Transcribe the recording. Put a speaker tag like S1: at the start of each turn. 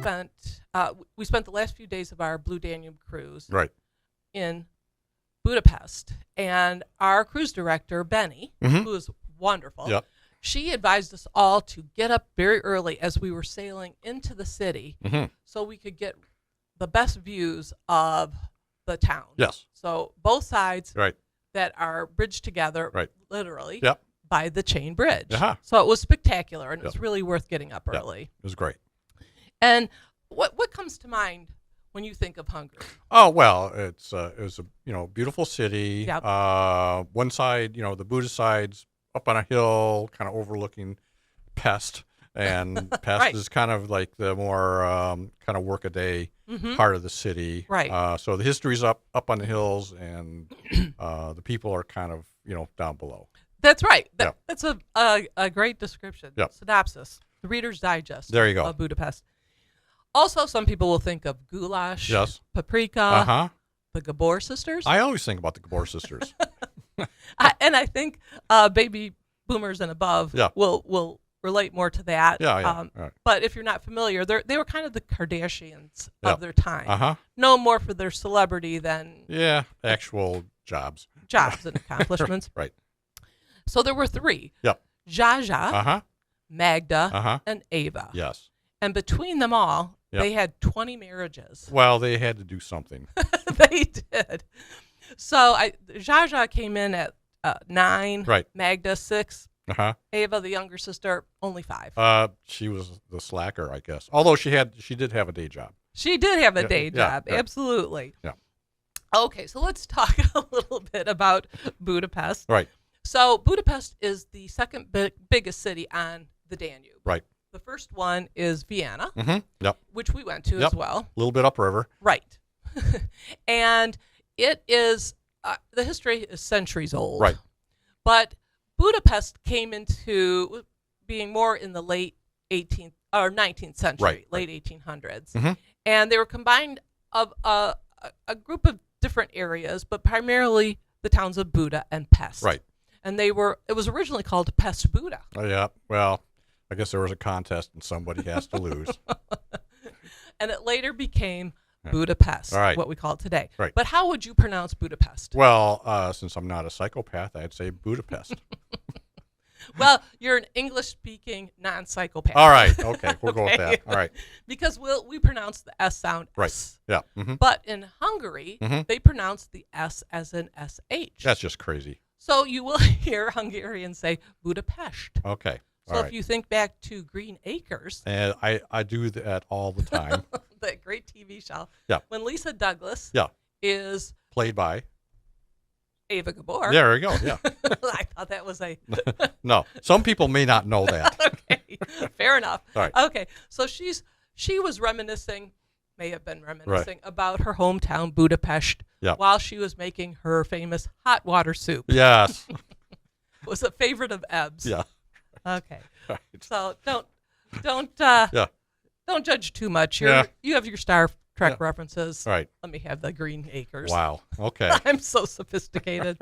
S1: spent the last few days of our Blue Danube cruise
S2: Right.
S1: in Budapest, and our cruise director Benny, who is wonderful,
S2: Yep.
S1: she advised us all to get up very early as we were sailing into the city, so we could get the best views of the town.
S2: Yes.
S1: So both sides
S2: Right.
S1: that are bridged together,
S2: Right.
S1: literally,
S2: Yep.
S1: by the chain bridge.
S2: Uh-huh.
S1: So it was spectacular, and it
S2: Yep.
S1: was really worth getting up
S2: Yep.
S1: early.
S2: It was great.
S1: And what comes to mind when you think of Hungary?
S2: Oh well, it was a beautiful city.
S1: Yep.
S2: One side, the Buddhist side's up on a hill, kind of overlooking Pest, and Pest
S1: Right.
S2: is kind of like the more kind of workaday part of the city.
S1: Right.
S2: So the history's up on the hills, and the people are kind of down below.
S1: That's right.
S2: Yep.
S1: That's a great description.
S2: Yep.
S1: Synopsis. The Reader's Digest.
S2: There you go.
S1: Of Budapest. Also, some people will think of goulash,
S2: Yes.
S1: paprika, the Gabor sisters.
S2: I always think about the Gabor sisters.
S1: And I think baby boomers and above
S2: Yeah.
S1: will relate more to that.
S2: Yeah. Right.
S1: But if you're not familiar, they were kind of the Kardashians
S2: Yeah.
S1: of their time.
S2: Uh-huh.
S1: Known more for their celebrity than
S2: Yeah. Actual jobs.
S1: jobs and accomplishments.
S2: Right.
S1: So there were three.
S2: Yep.
S1: Jaja,
S2: Uh-huh.
S1: Magda,
S2: Uh-huh.
S1: and Ava.
S2: Yes.
S1: And between them all,
S2: Yep.
S1: they had 20 marriages.
S2: Well, they had to do something.
S1: They did. So Jaja came in at 9.
S2: Right.
S1: Magda 6.
S2: Uh-huh.
S1: Ava, the younger sister, only 5.
S2: She was the slacker, I guess. Although she did have a day job.
S1: She did have a
S2: Yeah,
S1: day
S2: yeah,
S1: job.
S2: yeah.
S1: Absolutely.
S2: Yeah.
S1: Okay, so let's talk a little bit about Budapest.
S2: Right.
S1: So Budapest is the second biggest city on the Danube.
S2: Right.
S1: The first one is Vienna,
S2: Yep.
S1: which we went to as
S2: Yep.
S1: well.
S2: A little bit upriver.
S1: Right. And it is, the history is centuries old.
S2: Right.
S1: But Budapest came into being more in the late 18th or 19th century,
S2: Right.
S1: late 1800s.
S2: Mhm.
S1: And they were combined of a group of different areas, but primarily the towns of Buda and Pest.
S2: Right.
S1: And it was originally called Pest Buda.
S2: Oh, yeah. Well, I guess there was a contest and somebody has to lose.
S1: And it later became Budapest,
S2: All right.
S1: what we call it today.
S2: Right.
S1: But how would you pronounce Budapest?
S2: Well, since I'm not a psychopath, I'd say Budapest.
S1: Well, you're an English-speaking non-psychopath.
S2: All right. Okay. We'll go with
S1: Okay.
S2: that. All right.
S1: Because we pronounce the S sound
S2: Right.
S1: S.
S2: Yeah. Mm-hmm.
S1: But in Hungary,
S2: Mhm.
S1: they pronounce the S as an SH.
S2: That's just crazy.
S1: So you will hear Hungarians say Budapest.
S2: Okay.
S1: So
S2: All
S1: if
S2: right.
S1: you think back to Green Acres,
S2: And I do that all the time.
S1: that great TV show,
S2: Yeah.
S1: when Lisa Douglas
S2: Yeah.
S1: is
S2: Played by.
S1: Ava Gabor.
S2: There we go. Yeah.
S1: I thought that was a
S2: No. Some people may not know that.
S1: okay. Fair enough.
S2: All right.
S1: Okay. So she was may have been reminiscing about her hometown Budapest
S2: Yeah.
S1: while she was making her famous hot water soup.
S2: Yes.
S1: It was a favorite of Ebb's.
S2: Yeah.
S1: Okay.
S2: Right.
S1: So don't
S2: Yeah.
S1: don't judge too much.
S2: Yeah.
S1: You have your Star Trek
S2: Yeah.
S1: references.
S2: All right.
S1: Let me have the Green Acres.
S2: Wow. Okay.
S1: I'm so sophisticated.